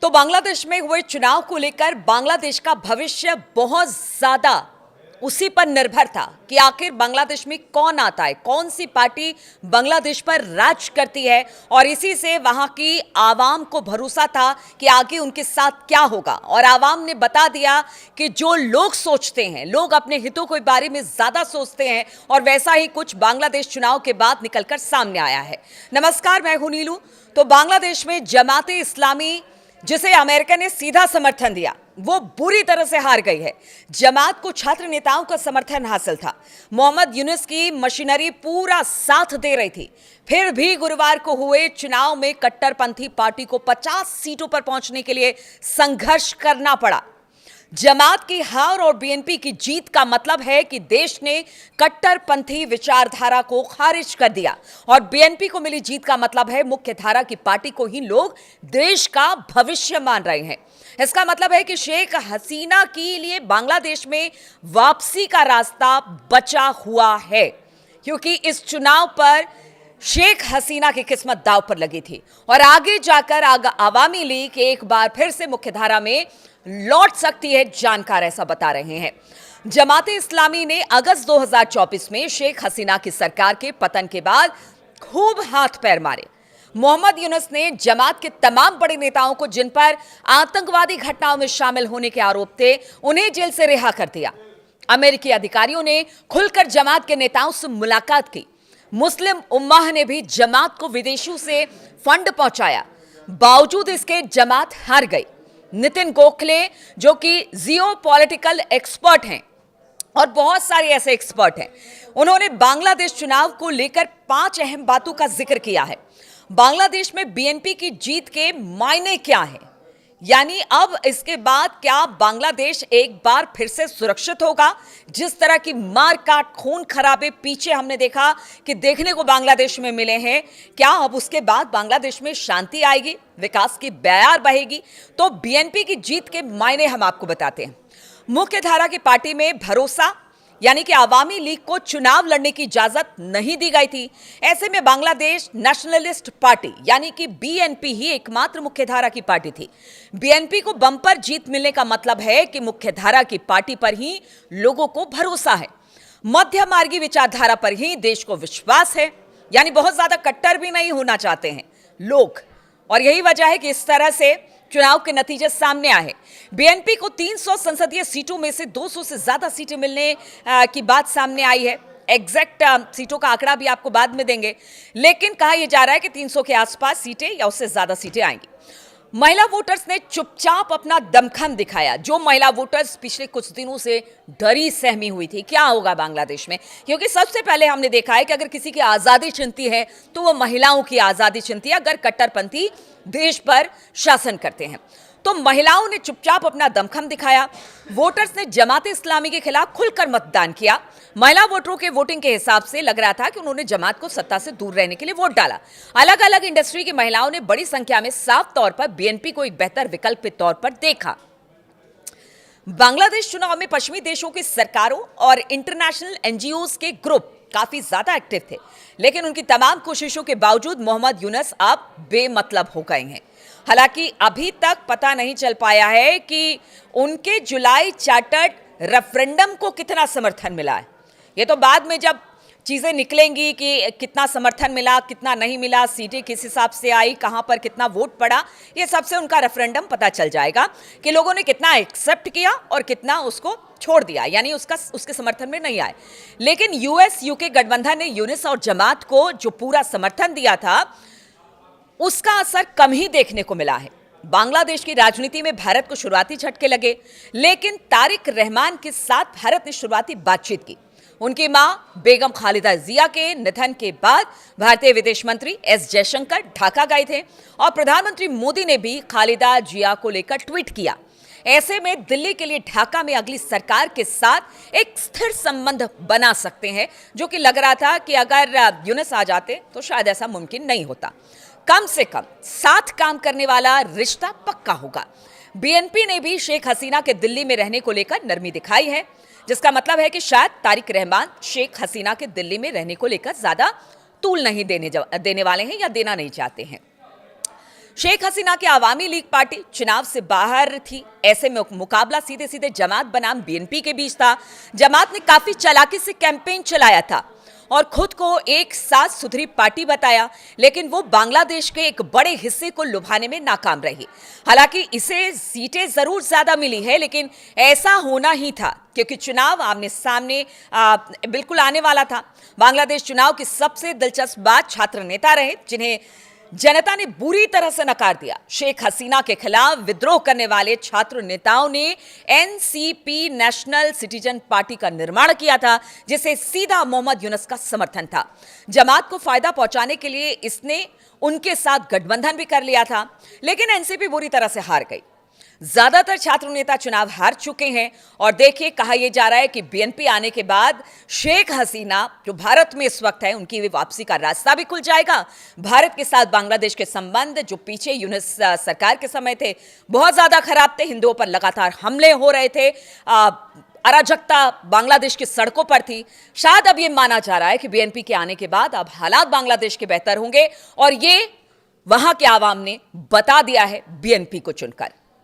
तो बांग्लादेश में हुए चुनाव को लेकर बांग्लादेश का भविष्य बहुत ज्यादा उसी पर निर्भर था कि आखिर बांग्लादेश में कौन आता है, कौन सी पार्टी बांग्लादेश पर राज करती है। और इसी से वहां की आवाम को भरोसा था कि आगे उनके साथ क्या होगा। और आवाम ने बता दिया कि जो लोग सोचते हैं, लोग अपने हितों के बारे में ज्यादा सोचते हैं। और वैसा ही कुछ बांग्लादेश चुनाव के बाद निकलकर सामने आया है। नमस्कार, मैं हूं नीलू। तो बांग्लादेश में जमाते इस्लामी, जिसे अमेरिका ने सीधा समर्थन दिया, वो बुरी तरह से हार गई है। जमात को छात्र नेताओं का समर्थन हासिल था। मोहम्मद यूनुस की मशीनरी पूरा साथ दे रही थी। फिर भी गुरुवार को हुए चुनाव में कट्टरपंथी पार्टी को 50 सीटों पर पहुंचने के लिए संघर्ष करना पड़ा। जमात की हार और बीएनपी की जीत का मतलब है कि देश ने कट्टरपंथी विचारधारा को खारिज कर दिया। और बीएनपी को मिली जीत का मतलब है मुख्य धारा की पार्टी को ही लोग देश का भविष्य मान रहे हैं। इसका मतलब है कि शेख हसीना के लिए बांग्लादेश में वापसी का रास्ता बचा हुआ है, क्योंकि इस चुनाव पर शेख हसीना की किस्मत दांव पर लगी थी। और आगे जाकर आवामी लीग एक बार फिर से मुख्यधारा में लौट सकती है, जानकार ऐसा बता रहे हैं। जमाते इस्लामी ने अगस्त 2024 में शेख हसीना की सरकार के पतन के बाद खूब हाथ पैर मारे। मोहम्मद यूनुस ने जमात के तमाम बड़े नेताओं को, जिन पर आतंकवादी घटनाओं में शामिल होने के आरोप थे, उन्हें जेल से रिहा कर दिया। अमेरिकी अधिकारियों ने खुलकर जमात के नेताओं से मुलाकात की। मुस्लिम उम्माह ने भी जमात को विदेशों से फंड पहुंचाया। बावजूद इसके जमात हार गई। नितिन गोखले, जो कि जियोपॉलिटिकल एक्सपर्ट हैं और बहुत सारे ऐसे एक्सपर्ट हैं, उन्होंने बांग्लादेश चुनाव को लेकर 5 अहम बातों का जिक्र किया है। बांग्लादेश में बीएनपी की जीत के मायने क्या हैं, यानी अब इसके बाद क्या बांग्लादेश एक बार फिर से सुरक्षित होगा। जिस तरह की मार काट, खून खराबे पीछे हमने देखा कि देखने को बांग्लादेश में मिले हैं, क्या अब उसके बाद बांग्लादेश में शांति आएगी, विकास की बयार बहेगी। तो बीएनपी की जीत के मायने हम आपको बताते हैं। मुख्य धारा की पार्टी में भरोसा, यानी कि आवामी लीग को चुनाव लड़ने की इजाजत नहीं दी गई थी। ऐसे में बांग्लादेश नेशनलिस्ट पार्टी यानी कि बीएनपी ही एकमात्र मुख्यधारा की पार्टी थी। बीएनपी को बम्पर जीत मिलने का मतलब है कि मुख्यधारा की पार्टी पर ही लोगों को भरोसा है, मध्य मार्गी विचारधारा पर ही देश को विश्वास है, यानी बहुत ज्यादा कट्टर भी नहीं होना चाहते हैं लोग। और यही वजह है कि इस तरह से चुनाव के नतीजे सामने आए। बीएनपी को 300 संसदीय सीटों में से 200 से ज्यादा सीटें मिलने की बात सामने आई है। एग्जैक्ट सीटों का आंकड़ा भी आपको बाद में देंगे, लेकिन कहा यह जा रहा है कि 300 के आसपास सीटें या उससे ज्यादा सीटें आएंगी। महिला वोटर्स ने चुपचाप अपना दमखम दिखाया। जो महिला वोटर्स पिछले कुछ दिनों से डरी सहमी हुई थी क्या होगा बांग्लादेश में, क्योंकि सबसे पहले हमने देखा है कि अगर किसी की आजादी छिनती है तो वो महिलाओं की आजादी छिनती है, अगर कट्टरपंथी देश पर शासन करते हैं। तो महिलाओं ने चुपचाप अपना दमखम दिखाया। वोटर्स ने जमात इस्लामी के खिलाफ खुलकर मतदान किया। महिला वोटरों के वोटिंग के हिसाब से लग रहा था कि उन्होंने जमात को सत्ता से दूर रहने के लिए वोट डाला। अलग अलग इंडस्ट्री की महिलाओं ने बड़ी संख्या में साफ तौर पर बीएनपी को एक बेहतर विकल्प के तौर पर देखा। बांग्लादेश चुनाव में पश्चिमी देशों की सरकारों और इंटरनेशनल एनजीओज के ग्रुप काफी ज्यादा एक्टिव थे, लेकिन उनकी तमाम कोशिशों के बावजूद मोहम्मद यूनुस अब बेमतलब हो गए हैं। हालांकि अभी तक पता नहीं चल पाया है कि उनके जुलाई चार्टर्ड रेफरेंडम को कितना समर्थन मिला है। ये तो बाद में जब चीजें निकलेंगी कि कितना समर्थन मिला, कितना नहीं मिला, सीटें किस हिसाब से आई, कहां पर कितना वोट पड़ा, ये सबसे उनका रेफरेंडम पता चल जाएगा कि लोगों ने कितना एक्सेप्ट किया और कितना उसको छोड़ दिया, यानी उसके समर्थन में नहीं आए। लेकिन यूएस यूके गठबंधन ने यूनुस और जमात को जो पूरा समर्थन दिया था, उसका असर कम ही देखने को मिला है। बांग्लादेश की राजनीति में भारत को शुरुआती झटके लगे, लेकिन तारिक रहमान के साथ भारत ने शुरुआती बातचीत की। उनकी मां बेगम खालिदा जिया के निधन के बाद भारतीय विदेश मंत्री एस जयशंकर ढाका गए थे और प्रधानमंत्री मोदी ने भी खालिदा जिया को लेकर ट्वीट किया। ऐसे में दिल्ली के लिए ढाका में अगली सरकार के साथ एक स्थिर संबंध बना सकते हैं, जो कि लग रहा था कि अगर यूनुस आ जाते तो शायद ऐसा मुमकिन नहीं होता। कम से कम साथ काम करने वाला रिश्ता पक्का होगा। बीएनपी ने भी शेख हसीना के दिल्ली में रहने को लेकर नरमी दिखाई है, जिसका मतलब है कि शायद तारिक रहमान शेख हसीना के दिल्ली में रहने को लेकर ज्यादा तूल नहीं देने वाले हैं या देना नहीं चाहते हैं। शेख हसीना की आवामी लीग पार्टी चुनाव से बाहर थी। ऐसे में मुकाबला सीधे सीधे जमात बनाम बीएनपी के बीच था। जमात ने काफी चालाकी से कैंपेन चलाया था और खुद को एक साथ सुथरी पार्टी बताया, लेकिन वो बांग्लादेश के एक बड़े हिस्से को लुभाने में नाकाम रही। हालांकि इसे सीटें जरूर ज्यादा मिली है, लेकिन ऐसा होना ही था क्योंकि चुनाव आमने सामने बिल्कुल आने वाला था। बांग्लादेश चुनाव की सबसे दिलचस्प बात छात्र नेता रहे, जिन्हें जनता ने बुरी तरह से नकार दिया। शेख हसीना के खिलाफ विद्रोह करने वाले छात्र नेताओं ने एनसीपी नेशनल सिटीजन पार्टी का निर्माण किया था, जिसे सीधा मोहम्मद यूनुस का समर्थन था। जमात को फायदा पहुंचाने के लिए इसने उनके साथ गठबंधन भी कर लिया था, लेकिन एनसीपी बुरी तरह से हार गई। ज्यादातर छात्र नेता चुनाव हार चुके हैं और देखिए, कहा यह जा रहा है कि बीएनपी आने के बाद शेख हसीना जो भारत में इस वक्त है, उनकी वापसी का रास्ता भी खुल जाएगा। भारत के साथ बांग्लादेश के संबंध जो पीछे यूनुस सरकार के समय थे, बहुत ज्यादा खराब थे। हिंदुओं पर लगातार हमले हो रहे थे, अराजकता बांग्लादेश की सड़कों पर थी। शायद अब यह माना जा रहा है कि बीएनपी के आने के बाद अब हालात बांग्लादेश के बेहतर होंगे और ये वहां के आवाम ने बता दिया है बीएनपी को चुनकर।